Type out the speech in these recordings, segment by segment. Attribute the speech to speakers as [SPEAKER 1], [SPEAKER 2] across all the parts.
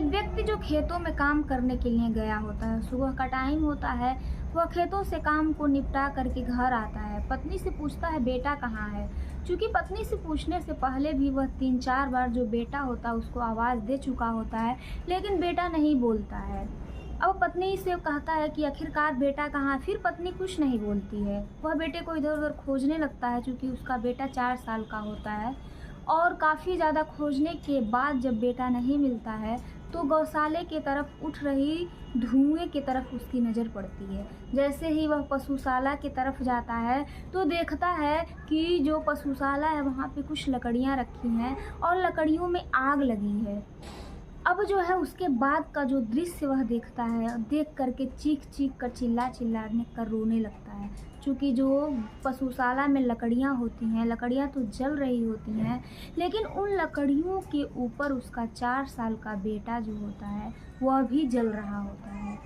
[SPEAKER 1] एक व्यक्ति जो खेतों में काम करने के लिए गया होता है, सुबह का टाइम होता है, वह खेतों से काम को निपटा करके घर आता है। पत्नी से पूछता है बेटा कहाँ है? चूँकि पत्नी से पूछने से पहले भी वह 3-4 बार जो बेटा होता है उसको आवाज़ दे चुका होता है, लेकिन बेटा नहीं बोलता है। अब पत्नी से कहता है कि आखिरकार बेटा कहाँ है? फिर पत्नी कुछ नहीं बोलती है। वह बेटे को इधर-उधर खोजने लगता है, चूँकि उसका बेटा 4 साल का होता है। और काफ़ी ज़्यादा खोजने के बाद जब बेटा नहीं मिलता है, तो गौशाले की तरफ उठ रही धुएँ की तरफ उसकी नज़र पड़ती है। जैसे ही वह पशुशाला की तरफ जाता है, तो देखता है कि जो पशुशाला है वहाँ पे कुछ लकड़ियाँ रखी हैं और लकड़ियों में आग लगी है। अब जो है उसके बाद का जो दृश्य वह देखता है, देख कर के चीख-चीख कर, चिल्ला-चिल्ला कर रोने लगता है। चूँकि जो पशुशाला में लकड़ियाँ होती हैं, लकड़ियाँ तो जल रही होती हैं, लेकिन उन लकड़ियों के ऊपर उसका 4 साल का बेटा जो होता है, वह भी जल रहा होता है।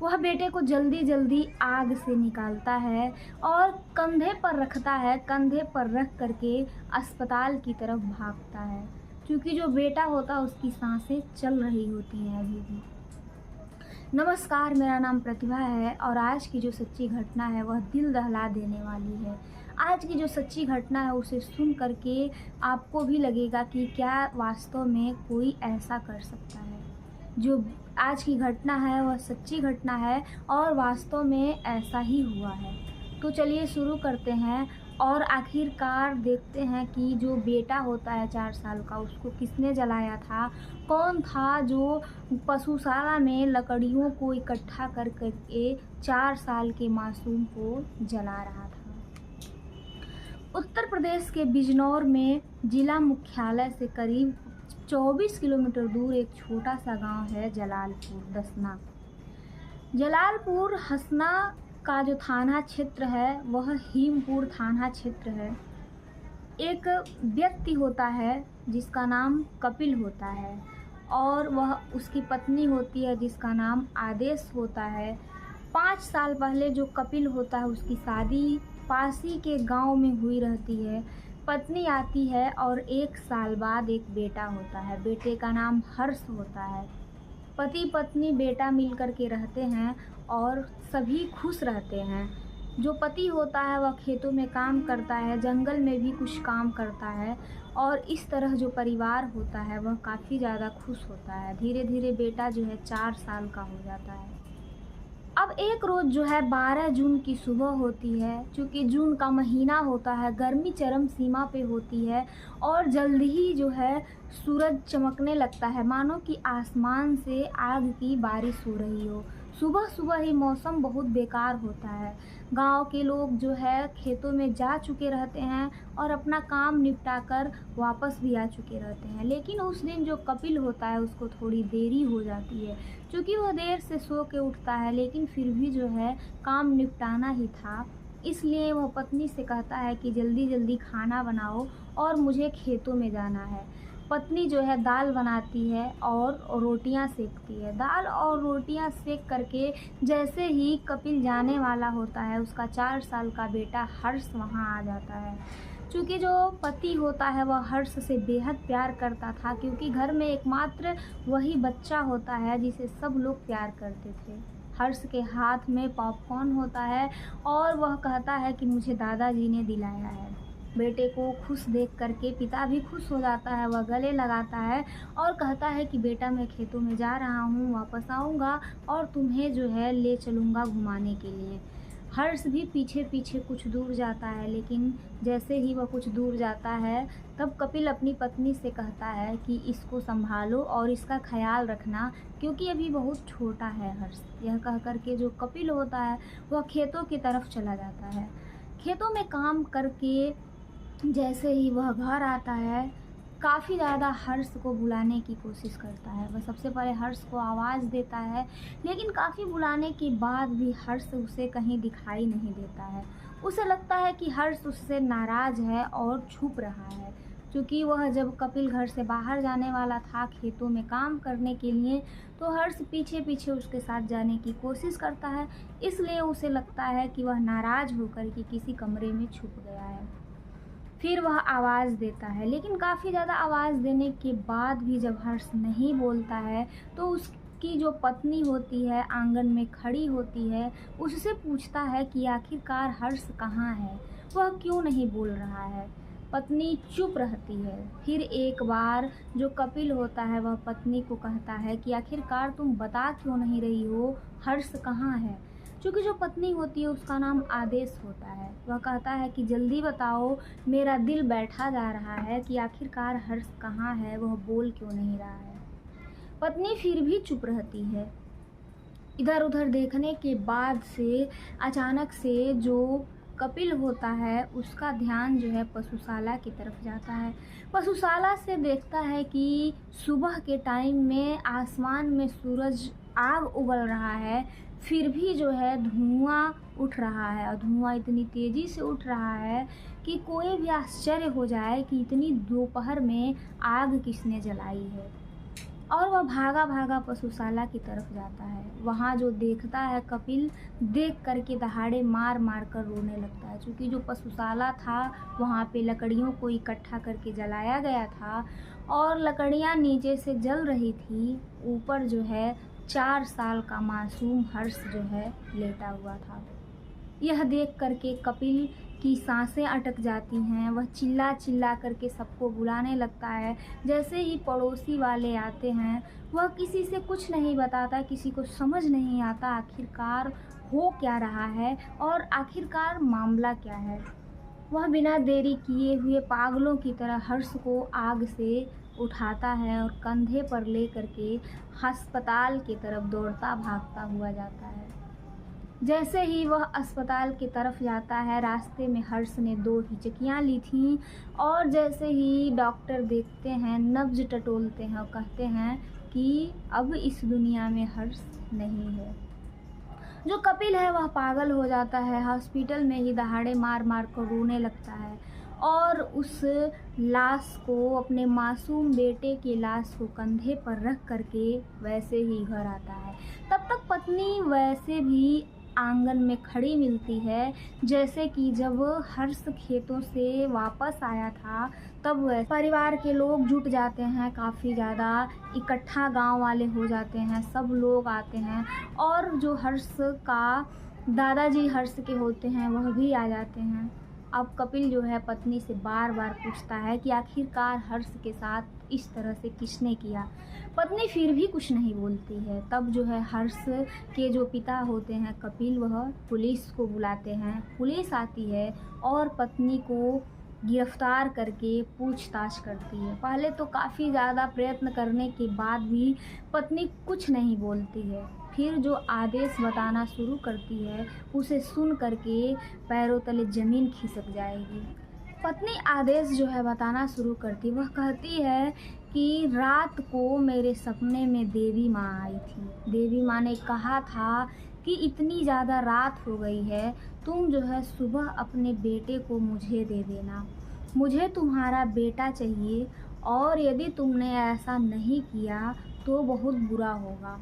[SPEAKER 1] वह बेटे को जल्दी-जल्दी आग से निकालता है और कंधे पर रखता है, कंधे पर रख कर के अस्पताल की तरफ भागता है। क्योंकि जो बेटा होता है उसकी साँसें चल रही होती हैं अभी भी। नमस्कार, मेरा नाम प्रतिभा है और आज की जो सच्ची घटना है वह दिल दहला देने वाली है। आज की जो सच्ची घटना है उसे सुन कर के आपको भी लगेगा कि क्या वास्तव में कोई ऐसा कर सकता है। जो आज की घटना है वह सच्ची घटना है और वास्तव में ऐसा ही हुआ है। तो चलिए शुरू करते हैं और आखिरकार देखते हैं कि जो बेटा होता है 4 साल का उसको किसने जलाया था, कौन था जो पशुशाला में लकड़ियों को इकट्ठा कर के 4 साल के मासूम को जला रहा था। उत्तर प्रदेश के बिजनौर में जिला मुख्यालय से करीब 24 किलोमीटर दूर एक छोटा सा गांव है जलालपुर दसना। जलालपुर हसना का जो थाना क्षेत्र है वह हीमपुर थाना क्षेत्र है। एक व्यक्ति होता है जिसका नाम कपिल होता है और वह उसकी पत्नी होती है जिसका नाम आदेश होता है। 5 साल पहले जो कपिल होता है उसकी शादी पास ही के गांव में हुई रहती है। पत्नी आती है और 1 साल बाद एक बेटा होता है। बेटे का नाम हर्ष होता है। पति पत्नी बेटा मिल कर के रहते हैं और सभी खुश रहते हैं। जो पति होता है वह खेतों में काम करता है, जंगल में भी कुछ काम करता है और इस तरह जो परिवार होता है वह काफ़ी ज़्यादा खुश होता है। धीरे धीरे बेटा जो है 4 साल का हो जाता है। अब एक रोज़ जो है 12 जून की सुबह होती है। चूँकि जून का महीना होता है, गर्मी चरम सीमा पे होती है और जल्द ही जो है सूरज चमकने लगता है, मानो कि आसमान से आग की बारिश हो रही हो। सुबह-सुबह ही मौसम बहुत बेकार होता है। गाँव के लोग जो है खेतों में जा चुके रहते हैं और अपना काम निपटा कर वापस भी आ चुके रहते हैं। लेकिन उस दिन जो कपिल होता है उसको थोड़ी देरी हो जाती है। चूँकि वह देर से सो के उठता है लेकिन फिर भी जो है काम निपटाना ही था, इसलिए वह पत्नी से कहता है कि जल्दी-जल्दी खाना बनाओ और मुझे खेतों में जाना है। पत्नी जो है दाल बनाती है और रोटियां सेकती है। दाल और रोटियां सेक करके जैसे ही कपिल जाने वाला होता है उसका 4 साल का बेटा हर्ष वहां आ जाता है। चूँकि जो पति होता है वह हर्ष से बेहद प्यार करता था, क्योंकि घर में एकमात्र वही बच्चा होता है जिसे सब लोग प्यार करते थे। हर्ष के हाथ में पॉपकॉर्न होता है और वह कहता है कि मुझे दादाजी ने दिलाया है। बेटे को खुश देख करके पिता भी खुश हो जाता है। वह गले लगाता है और कहता है कि बेटा मैं खेतों में जा रहा हूँ, वापस आऊँगा और तुम्हें जो है ले चलूँगा घुमाने के लिए। हर्ष भी पीछे-पीछे कुछ दूर जाता है, लेकिन जैसे ही वह कुछ दूर जाता है तब कपिल अपनी पत्नी से कहता है कि इसको संभालो और इसका ख्याल रखना, क्योंकि अभी बहुत छोटा है हर्ष। यह कह कर के जो कपिल होता है वह खेतों की तरफ चला जाता है। खेतों में काम करके जैसे ही वह घर आता है, काफ़ी ज़्यादा हर्ष को बुलाने की कोशिश करता है। वह सबसे पहले हर्ष को आवाज़ देता है, लेकिन काफ़ी बुलाने के बाद भी हर्ष उसे कहीं दिखाई नहीं देता है। उसे लगता है कि हर्ष उससे नाराज़ है और छुप रहा है। क्योंकि वह जब कपिल घर से बाहर जाने वाला था खेतों में काम करने के लिए, तो हर्ष पीछे-पीछे उसके साथ जाने की कोशिश करता है। इसलिए उसे लगता है कि वह नाराज़ होकर के किसी कमरे में छुप गया है। फिर वह आवाज़ देता है, लेकिन काफ़ी ज़्यादा आवाज़ देने के बाद भी जब हर्ष नहीं बोलता है तो उसकी जो पत्नी होती है आंगन में खड़ी होती है, उससे पूछता है कि आखिरकार हर्ष कहाँ है, वह क्यों नहीं बोल रहा है। पत्नी चुप रहती है। फिर एक बार जो कपिल होता है वह पत्नी को कहता है कि आखिरकार तुम बता क्यों नहीं रही हो, हर्ष कहाँ है। क्योंकि जो पत्नी होती है उसका नाम आदेश होता है। वह कहता है कि जल्दी बताओ, मेरा दिल बैठा जा रहा है कि आखिरकार हर्ष कहाँ है, वह बोल क्यों नहीं रहा है। पत्नी फिर भी चुप रहती है। इधर उधर देखने के बाद से अचानक से जो कपिल होता है उसका ध्यान जो है पशुशाला की तरफ जाता है। पशुशाला से देखता है कि सुबह के टाइम में आसमान में सूरज आग उगल रहा है, फिर भी जो है धुआं उठ रहा है, और धुआं इतनी तेज़ी से उठ रहा है कि कोई भी आश्चर्य हो जाए कि इतनी दोपहर में आग किसने जलाई है। और वह भागा भागा पशुशाला की तरफ जाता है। वहाँ जो देखता है कपिल, देख करके दहाड़े मार मार कर रोने लगता है। क्योंकि जो पशुशाला था वहाँ पे लकड़ियों को इकट्ठा करके जलाया गया था और लकड़ियाँ नीचे से जल रही थी। ऊपर जो है 4 साल का मासूम हर्ष जो है लेटा हुआ था। यह देख करके कपिल की सांसें अटक जाती हैं। वह चिल्ला चिल्ला करके सबको बुलाने लगता है। जैसे ही पड़ोसी वाले आते हैं, वह किसी से कुछ नहीं बताता, किसी को समझ नहीं आता आखिरकार हो क्या रहा है और आखिरकार मामला क्या है। वह बिना देरी किए हुए पागलों की तरह हर्ष को आग से उठाता है और कंधे पर ले करके अस्पताल की तरफ दौड़ता भागता हुआ जाता है। जैसे ही वह अस्पताल की तरफ जाता है, रास्ते में हर्ष ने 2 हिचकियाँ ली थीं और जैसे ही डॉक्टर देखते हैं, नब्ज टटोलते हैं और कहते हैं कि अब इस दुनिया में हर्ष नहीं है। जो कपिल है वह पागल हो जाता है, हॉस्पिटल में ही दहाड़े मार मार कर रोने लगता है और उस लाश को, अपने मासूम बेटे की लाश को कंधे पर रख करके वैसे ही घर आता है। तब तक पत्नी वैसे भी आंगन में खड़ी मिलती है, जैसे कि जब हर्ष खेतों से वापस आया था तब वह परिवार के लोग जुट जाते हैं, काफ़ी ज़्यादा इकट्ठा गांव वाले हो जाते हैं, सब लोग आते हैं और जो हर्ष का दादाजी हर्ष के होते हैं वह भी आ जाते हैं। अब कपिल जो है पत्नी से बार बार पूछता है कि आखिरकार हर्ष के साथ इस तरह से किसने किया। पत्नी फिर भी कुछ नहीं बोलती है। तब जो है हर्ष के जो पिता होते हैं कपिल, वह पुलिस को बुलाते हैं। पुलिस आती है और पत्नी को गिरफ्तार करके पूछताछ करती है। पहले तो काफ़ी ज़्यादा प्रयत्न करने के बाद भी पत्नी कुछ नहीं बोलती है। फिर जो आदेश बताना शुरू करती है उसे सुन करके पैरों तले ज़मीन खिसक जाएगी। पत्नी आदेश जो है बताना शुरू करती, वह कहती है कि रात को मेरे सपने में देवी माँ आई थी। देवी माँ ने कहा था कि इतनी ज़्यादा रात हो गई है, तुम जो है सुबह अपने बेटे को मुझे दे देना, मुझे तुम्हारा बेटा चाहिए और यदि तुमने ऐसा नहीं किया तो बहुत बुरा होगा।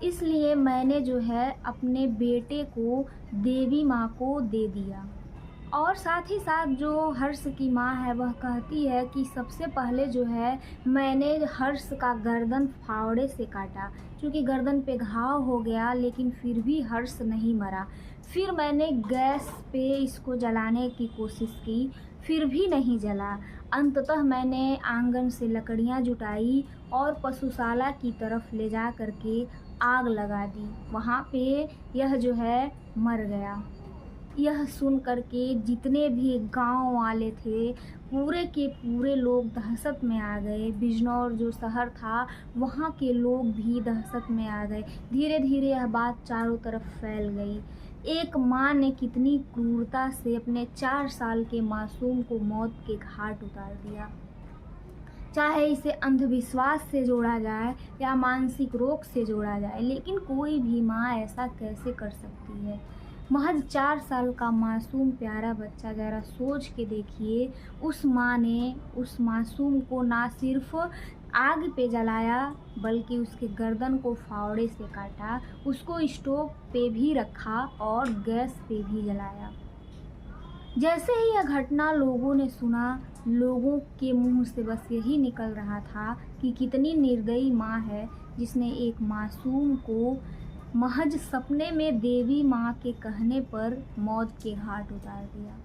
[SPEAKER 1] इसलिए मैंने जो है अपने बेटे को देवी माँ को दे दिया। और साथ ही साथ जो हर्ष की माँ है वह कहती है कि सबसे पहले जो है मैंने हर्ष का गर्दन फावड़े से काटा, क्योंकि गर्दन पे घाव हो गया, लेकिन फिर भी हर्ष नहीं मरा। फिर मैंने गैस पे इसको जलाने की कोशिश की, फिर भी नहीं जला। अंततः मैंने आंगन से लकड़ियाँ जुटाई और पशुशाला की तरफ ले जा करके आग लगा दी। वहाँ पे यह जो है मर गया। यह सुन करके जितने भी गांव वाले थे पूरे के पूरे लोग दहशत में आ गए। बिजनौर जो शहर था वहाँ के लोग भी दहशत में आ गए। धीरे धीरे यह बात चारों तरफ फैल गई। एक माँ ने कितनी क्रूरता से अपने 4 साल के मासूम को मौत के घाट उतार दिया। चाहे इसे अंधविश्वास से जोड़ा जाए या मानसिक रोग से जोड़ा जाए, लेकिन कोई भी माँ ऐसा कैसे कर सकती है। महज 4 साल का मासूम प्यारा बच्चा, ज़रा सोच के देखिए, उस माँ ने उस मासूम को ना सिर्फ आग पे जलाया बल्कि उसके गर्दन को फावड़े से काटा, उसको स्टोव पे भी रखा और गैस पे भी जलाया। जैसे ही यह घटना लोगों ने सुना, लोगों के मुंह से बस यही निकल रहा था कि कितनी निर्दयी माँ है जिसने एक मासूम को महज सपने में देवी माँ के कहने पर मौत के घाट उतार दिया।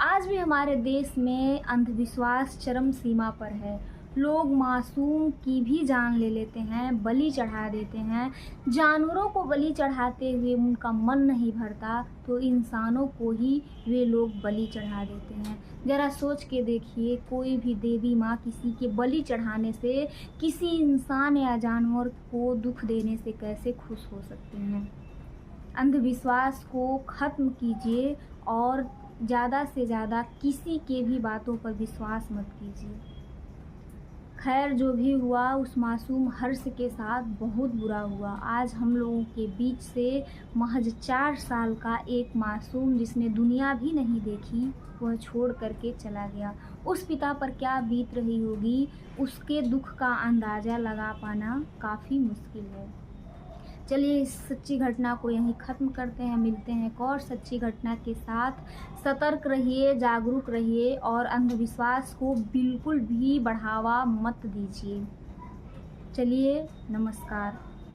[SPEAKER 1] आज भी हमारे देश में अंधविश्वास चरम सीमा पर है। लोग मासूम की भी जान ले लेते हैं, बलि चढ़ा देते हैं। जानवरों को बलि चढ़ाते हुए उनका मन नहीं भरता तो इंसानों को ही वे लोग बलि चढ़ा देते हैं। ज़रा सोच के देखिए, कोई भी देवी माँ किसी के बलि चढ़ाने से, किसी इंसान या जानवर को दुख देने से कैसे खुश हो सकती हैं। अंधविश्वास को ख़त्म कीजिए और ज़्यादा से ज़्यादा किसी के भी बातों पर विश्वास मत कीजिए। खैर, जो भी हुआ उस मासूम हर्ष के साथ बहुत बुरा हुआ। आज हम लोगों के बीच से महज 4 साल का एक मासूम, जिसने दुनिया भी नहीं देखी, वह छोड़ करके चला गया। उस पिता पर क्या बीत रही होगी, उसके दुख का अंदाज़ा लगा पाना काफ़ी मुश्किल है। चलिए, इस सच्ची घटना को यहीं ख़त्म करते हैं। मिलते हैं एक और सच्ची घटना के साथ। सतर्क रहिए, जागरूक रहिए और अंधविश्वास को बिल्कुल भी बढ़ावा मत दीजिए। चलिए, नमस्कार।